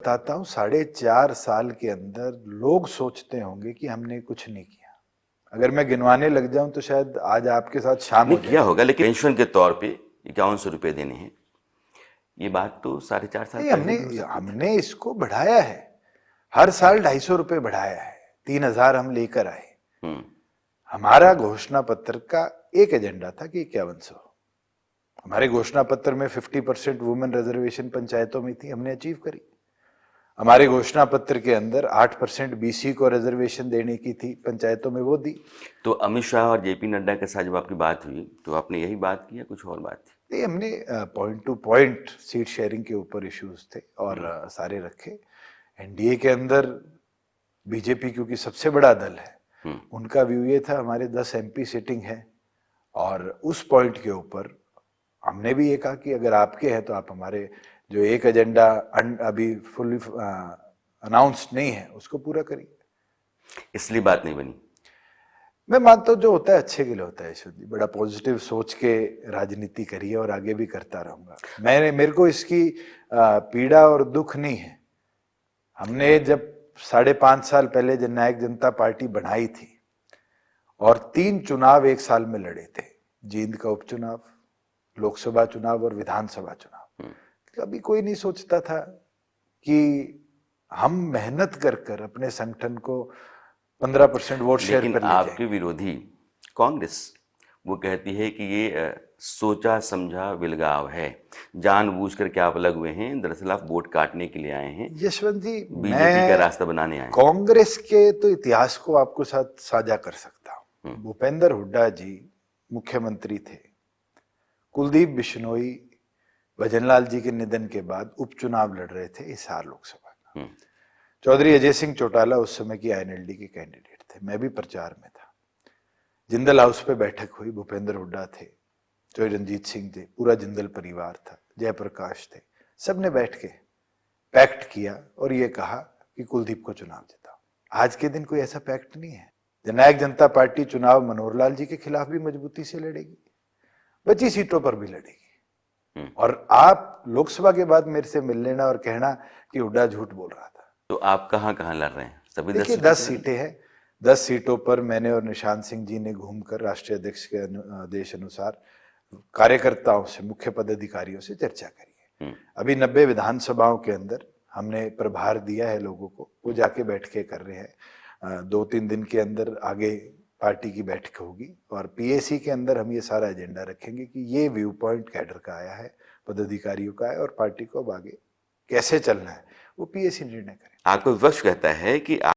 बताता हूँ, 4.5 साल के अंदर लोग सोचते होंगे कि हमने कुछ नहीं किया। अगर मैं गिनवाने लग जाऊं तो शायद आज आपके साथ शाम नहीं हो किया जाएगी। होगा, लेकिन पेंशन के तौर पे 5100 रुपये देने हैं, ये बात तो 4.5 साल नहीं, पहले हमने भी हो सकती थी। हमने इसको बढ़ाया है। हर साल 250 रुपये बढ़ाया है। 3000 हम लेकर आए। हम्म। हमारा घोषणा पत्र का एक एजेंडा था कि 5100। हमारे घोषणा पत्र में 50% वुमेन रिजर्वेशन पंचायतों में थी, हमने अचीव करी। हमारे घोषणा पत्र के अंदर 8% बीसी को रिजर्वेशन देने की थी पंचायतों में, वो दी। तो अमित शाह और जेपी नड्डा के साथ जब आपकी बात हुई तो आपने यही बात की या कुछ और बात थी? नहीं, हमने point two point seat sharing के ऊपर इश्यूज थे और सारे रखे। एनडीए के अंदर बीजेपी क्योंकि सबसे बड़ा दल है, उनका व्यू ये था हमारे 10 एमपी सिटिंग है और उस पॉइंट के ऊपर हमने भी ये कहा कि अगर आपके हैं तो आप हमारे जो एक एजेंडा अभी फुली अनाउंस्ड नहीं है उसको पूरा करिए। इसलिए बात नहीं बनी। मैं मानता हूँ जो होता है अच्छे के लिए होता है। ईश्वर जी, बड़ा पॉजिटिव सोच के राजनीति करी है और आगे भी करता रहूंगा। मेरे को इसकी पीड़ा और दुख नहीं है। हमने जब 5.5 साल पहले जननायक जनता पार्टी बनाई थी और 3 चुनाव एक साल में लड़े थे, जींद का उपचुनाव, लोकसभा चुनाव और विधानसभा चुनाव, कभी कोई नहीं सोचता था कि हम मेहनत कर कर अपने संगठन को 15% वोट शेयर लेकिन पर ले आपके जाएंगे। विरोधी कांग्रेस वो कहती है कि ये सोचा समझा विलगाव है, जानबूझकर क्या आप लगे हुए हैं, दरअसल आप वोट काटने के लिए आए हैं, यशवंत जी, बीजेपी का मैं रास्ता बनाने आए हैं। कांग्रेस के तो इतिहास को आपको साथ साझा कर सकता हूं। भूपेंद्र हुड्डा जी मुख्यमंत्री थे। कुलदीप बिश्नोई भजनलाल जी के निधन के बाद उपचुनाव लड़ रहे थे हिसार लोकसभा का। चौधरी अजय सिंह चौटाला उस समय की आईएनएलडी के कैंडिडेट थे, मैं भी प्रचार में था। जिंदल हाउस पे बैठक हुई, भूपेंद्र हुड्डा थे, रंजीत सिंह थे, पूरा जिंदल परिवार था, जयप्रकाश थे, सबने बैठ के पैक्ट किया और ये कहा कि कुलदीप को चुनाव जिताओ। आज के दिन कोई ऐसा पैक्ट नहीं है। जननायक जनता पार्टी चुनाव मनोहर लाल जी के खिलाफ भी मजबूती से लड़ेगी, बची सीटों पर भी लड़ेगी। और आप लोकसभा के बाद मेरे से मिल लेना और कहना कि हुड्डा झूठ बोल रहा था। तो आप कहाँ कहाँ लड़ रहे हैं? सभी 10 देखिए, सीटों 10 पे लड़ रहे सीटें हैं। 10 सीटों पर मैंने और निशांत सिंह जी ने घूमकर राष्ट्रीय अध्यक्ष के आदेश अनुसार कार्यकर्ताओं से, मुख्य पदाधिकारियों से चर्चा करी है। अभी 90 विधानसभाओं के अंदर हमने प्रभार दिया है लोगों को, वो जाके बैठ के कर रहे हैं। 2-3 दिन के अंदर आगे पार्टी की बैठक होगी और पीएसी के अंदर हम ये सारा एजेंडा रखेंगे कि ये व्यू पॉइंट कैडर का आया है, पदाधिकारियों का है और पार्टी को अब आगे कैसे चलना है वो पीएसी निर्णय करे। आपका विपक्ष कहता है कि